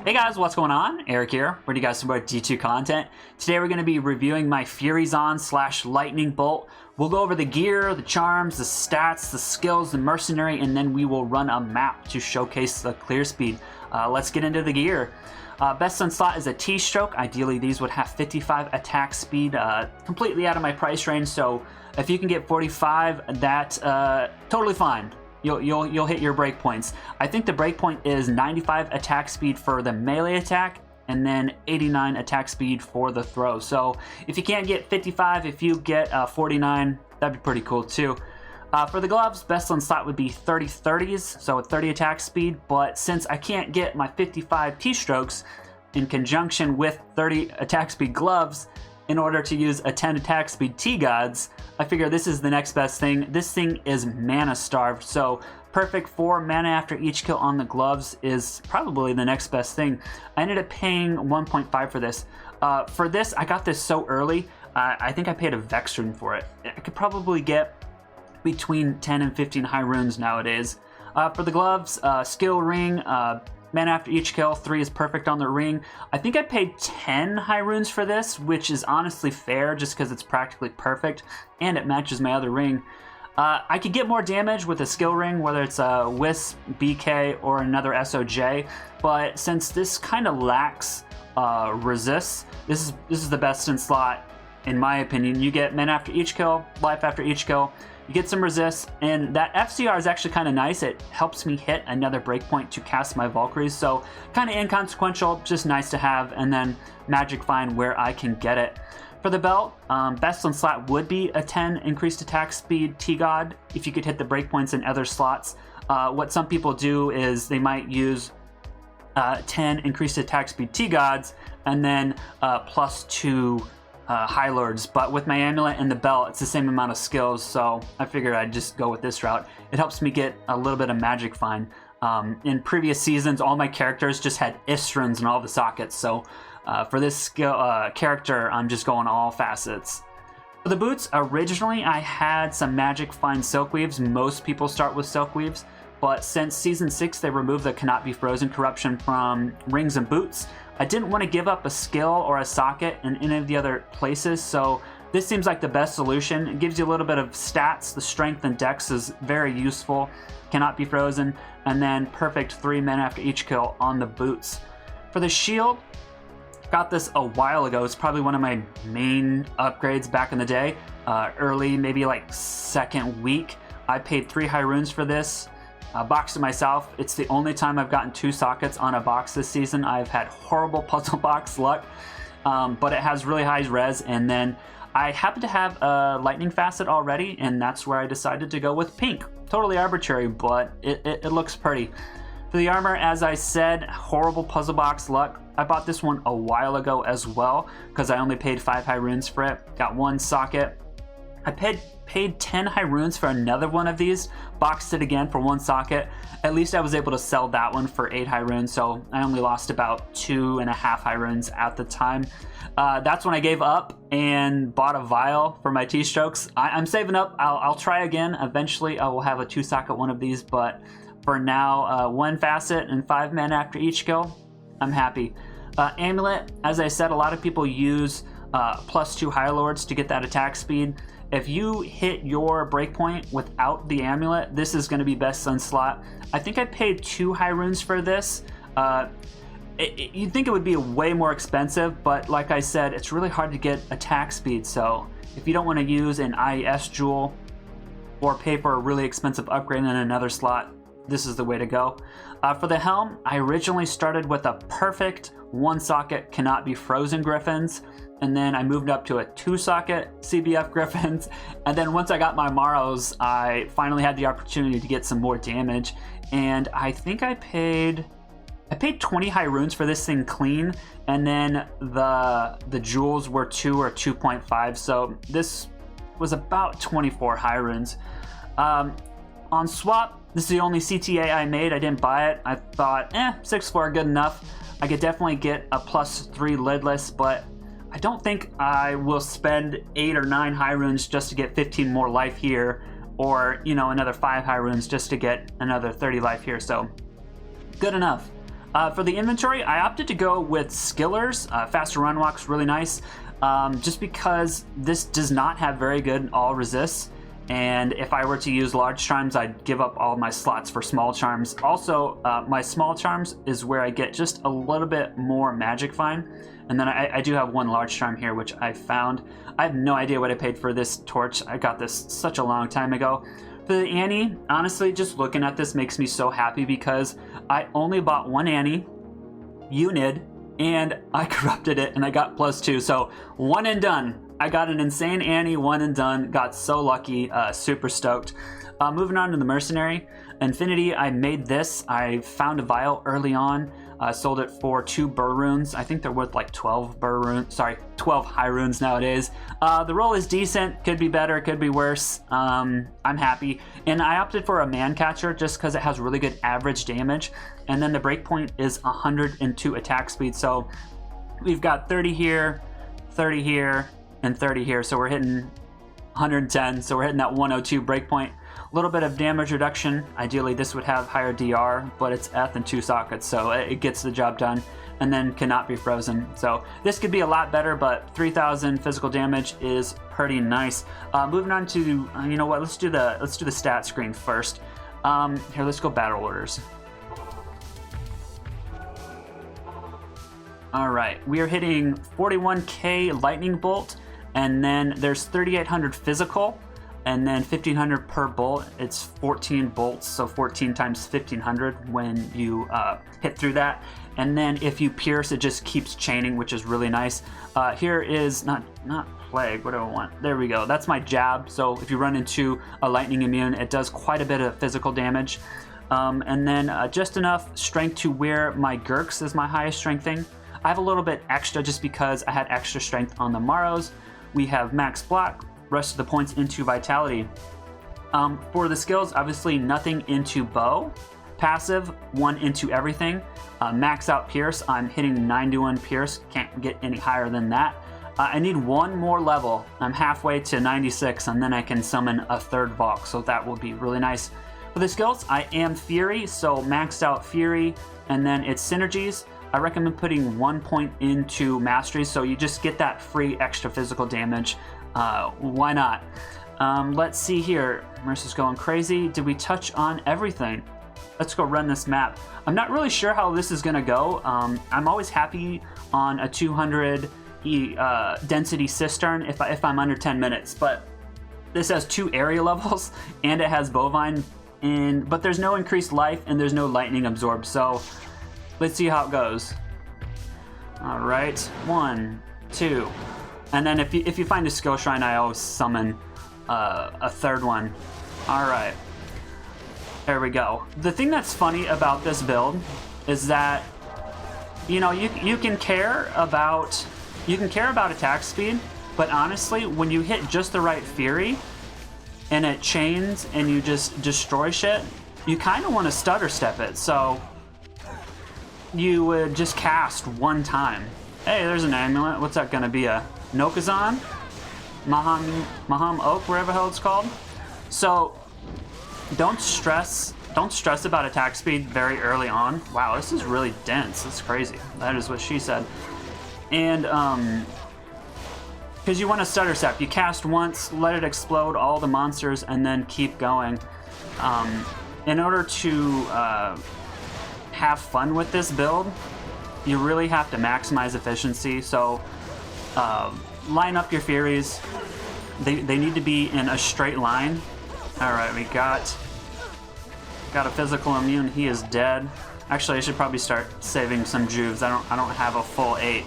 Hey guys, what's going on? Eric here, bringing you guys some more D2 content. Today we're going to be reviewing my Furyzon / Lightning Bolt. We'll go over the gear, the charms, the stats, the skills, the Mercenary, and then we will run a map to showcase the clear speed. Let's get into the gear. Best in slot is a T-stroke. Ideally these would have 55 attack speed, completely out of my price range, so if you can get 45, that's totally fine. You'll hit your breakpoints. I think the breakpoint is 95 attack speed for the melee attack and then 89 attack speed for the throw. So if you can't get 55, if you get 49, that'd be pretty cool too. For the gloves, best in slot would be 30/30s, so 30 attack speed, but since I can't get my 55 T-strokes in conjunction with 30 attack speed gloves, in order to use a 10 attack speed T-Gods, I figure this is the next best thing. This thing is mana starved, so perfect for mana after each kill on the gloves is probably the next best thing. I ended up paying 1.5 for this. For this, I got this so early, I think I paid a Vex rune for it. I could probably get between 10 and 15 high runes nowadays. For the gloves, skill ring, mana after each kill, 3 is perfect on the ring. I think I paid 10 high runes for this, which is honestly fair just because it's practically perfect and it matches my other ring. I could get more damage with a skill ring, whether it's a Wisp, BK, or another SOJ, but since this kind of lacks resist, this is the best in slot in my opinion. You get mana after each kill, life after each kill, you get some resist, and that FCR is actually kind of nice. It helps me hit another breakpoint to cast my Valkyries, so kind of inconsequential, just nice to have, and then magic find where I can get it. For the belt, best in slot would be a 10 increased attack speed T-God if you could hit the breakpoints in other slots. What some people do is they might use 10 increased attack speed T-Gods and then +2 High Lords, but with my amulet and the belt, it's the same amount of skills, so I figured I'd just go with this route. It helps me get a little bit of magic find. In previous seasons, all my characters just had Istrans in all the sockets, so for this skill character, I'm just going all facets. For the boots, originally I had some magic find Silkweaves. Most people start with Silkweaves, but since Season 6 they removed the cannot be frozen corruption from rings and boots, I didn't want to give up a skill or a socket in any of the other places, so this seems like the best solution. It gives you a little bit of stats. The strength and dex is very useful, cannot be frozen, and then perfect 3 men after each kill on the boots. For the shield, got this a while ago. It's probably one of my main upgrades back in the day. Early, maybe like second week, I paid 3 high runes for this. Boxed it myself. It's the only time I've gotten 2 sockets on a box this season. I've had horrible puzzle box luck, but it has really high res, and then I happen to have a lightning facet already, and that's where I decided to go with pink. Totally arbitrary, but it looks pretty. For the armor, as I said, horrible puzzle box luck. I bought this one a while ago as well because I only paid 5 high runes for it. Got 1 socket. I paid 10 high runes for another one of these, boxed it again for 1 socket. At least I was able to sell that one for 8 high runes, so I only lost about 2.5 high runes at the time. That's when I gave up and bought a vial for my T-strokes. I'm saving up. I'll try again. Eventually I will have a 2 socket one of these, but for now, 1 facet and 5 men after each kill, I'm happy. Amulet, as I said, a lot of people use +2 High Lords to get that attack speed. If you hit your breakpoint without the amulet, this is going to be best in slot. I think I paid 2 high runes for this. You'd think it would be way more expensive, but like I said, it's really hard to get attack speed, so if you don't want to use an IES jewel or pay for a really expensive upgrade in another slot, this is the way to go. For the helm, I originally started with a perfect 1 socket cannot be frozen Griffins, and then I moved up to a 2 socket CBF Griffins, and then once I got my Maros, I finally had the opportunity to get some more damage, and I think I paid 20 high runes for this thing clean, and then the jewels were 2 or 2.5, so this was about 24 high runes. On swap, this is the only CTA I made. I didn't buy it. I thought, 6/4 good enough. I could definitely get a +3 lidless, but I don't think I will spend 8 or 9 high runes just to get 15 more life here, or, you know, another 5 high runes just to get another 30 life here, so good enough. For the inventory, I opted to go with Skillers. Faster run walk's really nice, just because this does not have very good all resists. And if I were to use large charms, I'd give up all my slots for small charms. Also, my small charms is where I get just a little bit more magic fine. And then I do have one large charm here, which I found. I have no idea what I paid for this torch. I got this such a long time ago. For the Annie, honestly, just looking at this makes me so happy because I only bought one Annie unit and I corrupted it and I got +2. So one and done. I got an insane Annie, one and done. Got so lucky, super stoked. Moving on to the Mercenary. Infinity, I made this. I found a vial early on. Sold it for 2 burr runes. I think they're worth like 12 burr runes. Sorry, 12 high runes nowadays. The roll is decent. Could be better, could be worse. I'm happy. And I opted for a man catcher just because it has really good average damage. And then the breakpoint is 102 attack speed. So we've got 30 here, 30 here, and 30 here. So we're hitting 110. So we're hitting that 102 breakpoint. A little bit of damage reduction. Ideally this would have higher DR, but it's Eth and 2 sockets, so it gets the job done, and then cannot be frozen. So this could be a lot better, but 3,000 physical damage is pretty nice. Moving on to, you know what, let's do the stat screen first. Here, let's go battle orders. All right, we are hitting 41k lightning bolt, and then there's 3,800 physical. And then 1,500 per bolt. It's 14 bolts, so 14 times 1,500 when you hit through that. And then if you pierce, it just keeps chaining, which is really nice. Here is not plague. What do I want? There we go. That's my jab. So if you run into a lightning immune, it does quite a bit of physical damage. And then just enough strength to where my Gurks is my highest strength thing. I have a little bit extra just because I had extra strength on the Morrows. We have max block. Rest of the points into vitality. For the skills, obviously nothing into bow. Passive, 1 into everything. Max out pierce, I'm hitting 91 pierce. Can't get any higher than that. I need 1 more level. I'm halfway to 96, and then I can summon a 3rd Valk, so that will be really nice. For the skills, I am Fury, so maxed out Fury, and then it's synergies. I recommend putting 1 point into Mastery, so you just get that free extra physical damage. Why not? Let's see here. Marissa's going crazy. Did we touch on everything? Let's go run this map. I'm not really sure how this is gonna go. I'm always happy on a 200 density cistern if I'm under 10 minutes, but this has 2 area levels and it has bovine, but there's no increased life and there's no lightning absorb. So let's see how it goes. All right, 1, 2. And then if you find a skill shrine, I always summon a 3rd one. All right, there we go. The thing that's funny about this build is that, you know, you can care about attack speed, but honestly, when you hit just the right Fury and it chains and you just destroy shit, you kind of want to stutter step it. So you would just cast 1 time. Hey, there's an amulet. What's that gonna be? A Nokazon? Maham Oak, wherever the hell it's called. So don't stress about attack speed very early on. Wow, this is really dense. That's crazy. That is what she said. And because you want to stutter step, you cast once, let it explode all the monsters, and then keep going. In order to have fun with this build, you really have to maximize efficiency. So line up your Furies. They need to be in a straight line. All right, we got a physical immune. He is dead. Actually, I should probably start saving some juves. I don't have a full 8.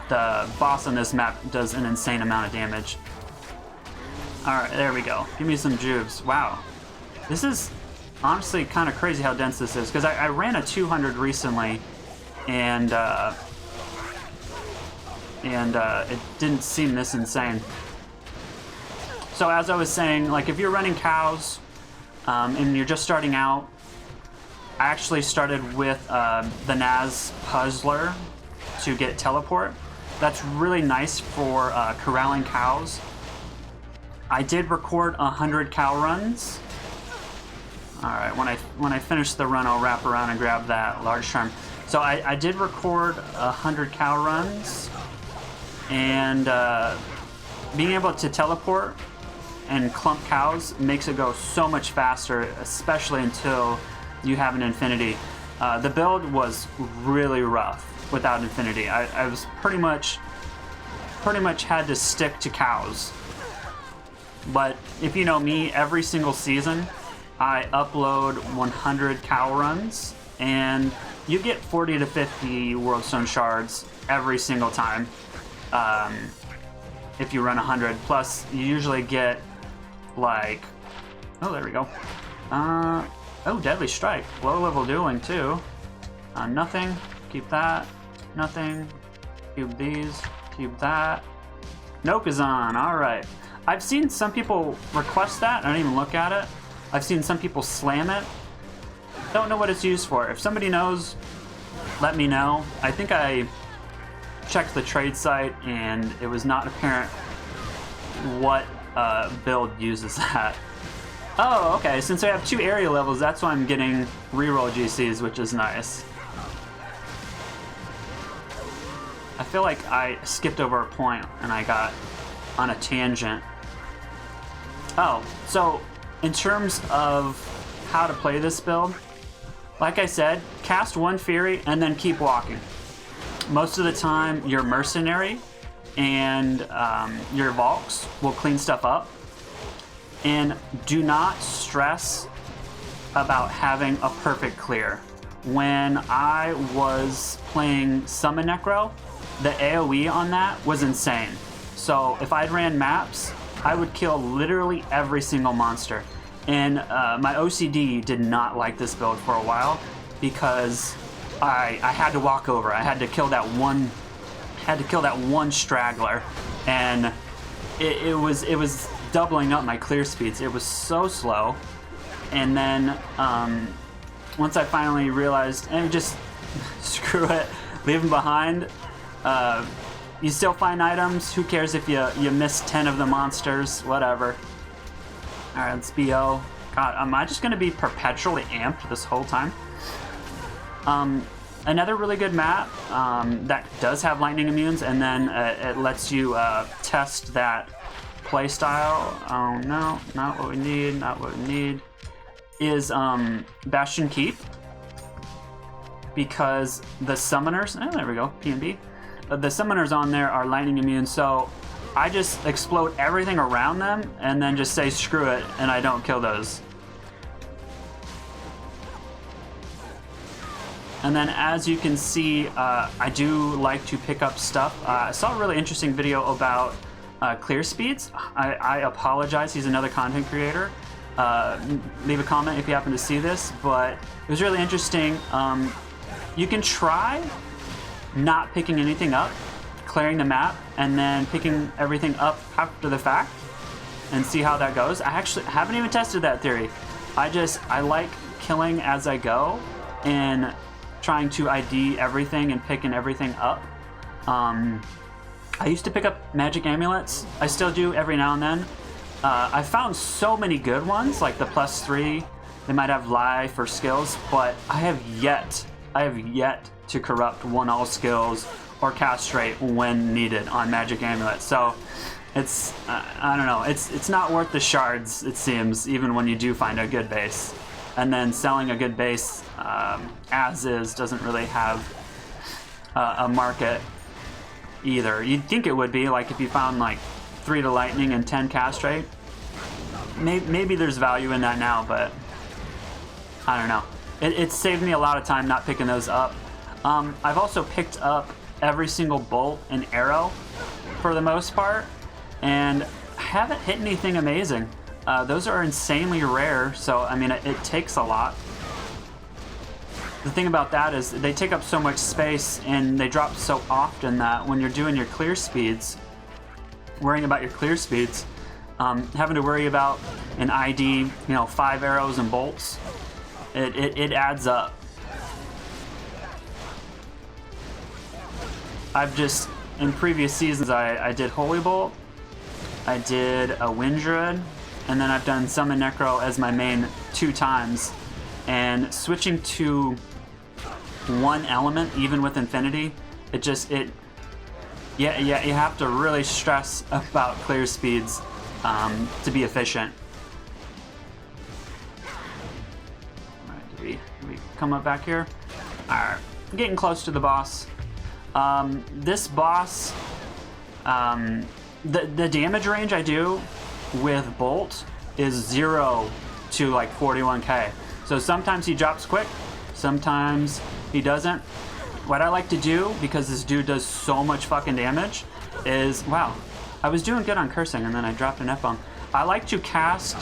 The boss on this map does an insane amount of damage. All right, there we go. Give me some juves. Wow, this is honestly kind of crazy how dense this is, because I ran a 200 recently, and it didn't seem this insane. So as I was saying, like if you're running cows and you're just starting out, I actually started with the Naz Puzzler to get teleport. That's really nice for corralling cows. I did record 100 cow runs. Alright, when I finish the run, I'll wrap around and grab that large charm. So I did record 100 cow runs, and being able to teleport and clump cows makes it go so much faster, especially until you have an infinity. The build was really rough without infinity. I was pretty much had to stick to cows. But if you know me, every single season I upload 100 cow runs, and you get 40 to 50 World Stone Shards every single time. If you run 100, plus you usually get like, oh, there we go. Oh, Deadly Strike, low level dueling too. Nothing, keep that. Nothing, cube these, cube that. Nokazon, all right. I've seen some people request that. I don't even look at it. I've seen some people slam it. Don't know what it's used for. If somebody knows, let me know. I think I checked the trade site and it was not apparent what build uses that. Oh, okay. Since I have 2 area levels, that's why I'm getting reroll GCs, which is nice. I feel like I skipped over a point and I got on a tangent. Oh, so in terms of how to play this build, like I said, cast 1 Fury and then keep walking. Most of the time, your Mercenary and your Valks will clean stuff up. And do not stress about having a perfect clear. When I was playing Summon Necro, the AoE on that was insane. So if I'd ran maps, I would kill literally every single monster. And my OCD did not like this build for a while because I had to walk over. I had to kill that one straggler, and it was doubling up my clear speeds. It was so slow. And then once I finally realized, just screw it, leave them behind. You still find items. Who cares if you miss 10 of the monsters? Whatever. All right, let's BO. God, am I just gonna be perpetually amped this whole time? Another really good map that does have lightning immunes, and then it lets you test that playstyle. Oh no, not what we need. Not what we need. Is Bastion Keep, because the summoners. Oh, there we go. PNB. The summoners on there are lightning immune, so I just explode everything around them and then just say screw it, and I don't kill those. And then as you can see, I do like to pick up stuff. I saw a really interesting video about clear speeds. I apologize, he's another content creator. Leave a comment if you happen to see this, but it was really interesting. You can try not picking anything up, clearing the map, and then picking everything up after the fact and see how that goes. I actually haven't even tested that theory. I like killing as I go and trying to ID everything and picking everything up. I used to pick up magic amulets. I still do every now and then. I found so many good ones, like the +3. They might have life or skills, but I have yet to corrupt 1-all skills or castrate when needed on magic amulets. So it's I don't know. It's not worth the shards, it seems, even when you do find a good base. And then selling a good base as is doesn't really have a market either. You'd think it would be, like if you found like 3 to lightning and 10 castrate. Maybe there's value in that now, but I don't know. It saved me a lot of time not picking those up. I've also picked up every single bolt and arrow for the most part, and haven't hit anything amazing. Those are insanely rare, so I mean it takes a lot. The thing about that is they take up so much space and they drop so often that when you're doing your clear speeds, worrying about your clear speeds, having to worry about an ID, 5 arrows and bolts, it adds up. I've just, in previous seasons, I did Holy Bolt, I did a Wind Druid, and then I've done Summon Necro as my main 2 times. And switching to one element, even with Infinity, yeah, you have to really stress about clear speeds to be efficient. Alright, do we come up back here? Alright, getting close to the boss. This boss, the damage range I do with Bolt is 0 to like 41k. So sometimes he drops quick, sometimes he doesn't. What I like to do, because this dude does so much fucking damage, is, wow, I was doing good on cursing and then I dropped an F-bomb. I like to cast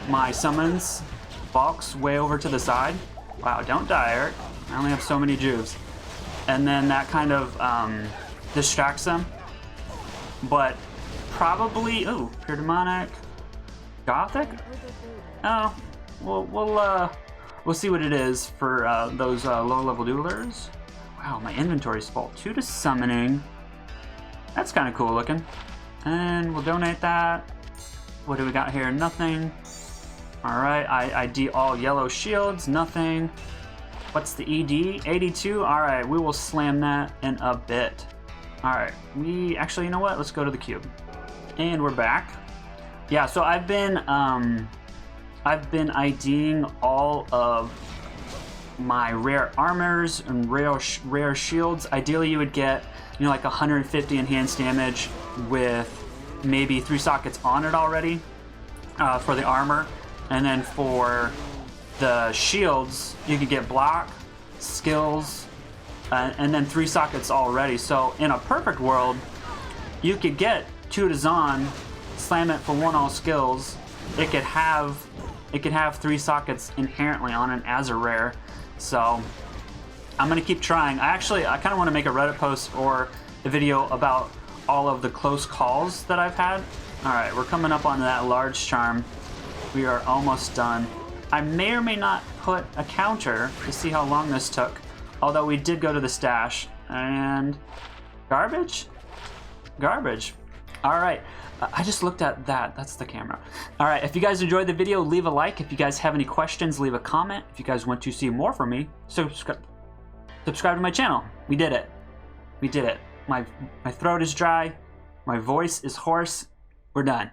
my summons bulks way over to the side. Wow, don't die, Eric. I only have so many juves. And then that kind of distracts them. But probably, ooh, pure demonic, gothic? Oh, we'll see what it is for those low-level duelers. Wow, my inventory's full. 2 to summoning. That's kind of cool looking. And we'll donate that. What do we got here? Nothing. All right, ID all yellow shields. Nothing. What's the ED? 82. All right, we will slam that in a bit. All right, we actually, you know what? Let's go to the cube. And we're back. Yeah, so I've been IDing all of my rare armors and rare shields. Ideally, you would get, you know, like 150 enhanced damage with maybe 3 sockets on it already for the armor, and then for the shields, you could get block, skills, and then 3 sockets already. So in a perfect world, you could get 2 to Zon, slam it for 1 all skills. It could have 3 sockets inherently on it as a rare. So I'm gonna keep trying. I kind of want to make a Reddit post or a video about all of the close calls that I've had. All right, we're coming up on that large charm. We are almost done. I may or may not put a counter to see how long this took. Although we did go to the stash. And garbage? Garbage. All right. I just looked at that. That's the camera. All right. If you guys enjoyed the video, leave a like. If you guys have any questions, leave a comment. If you guys want to see more from me, subscribe to my channel. We did it. We did it. My throat is dry. My voice is hoarse. We're done.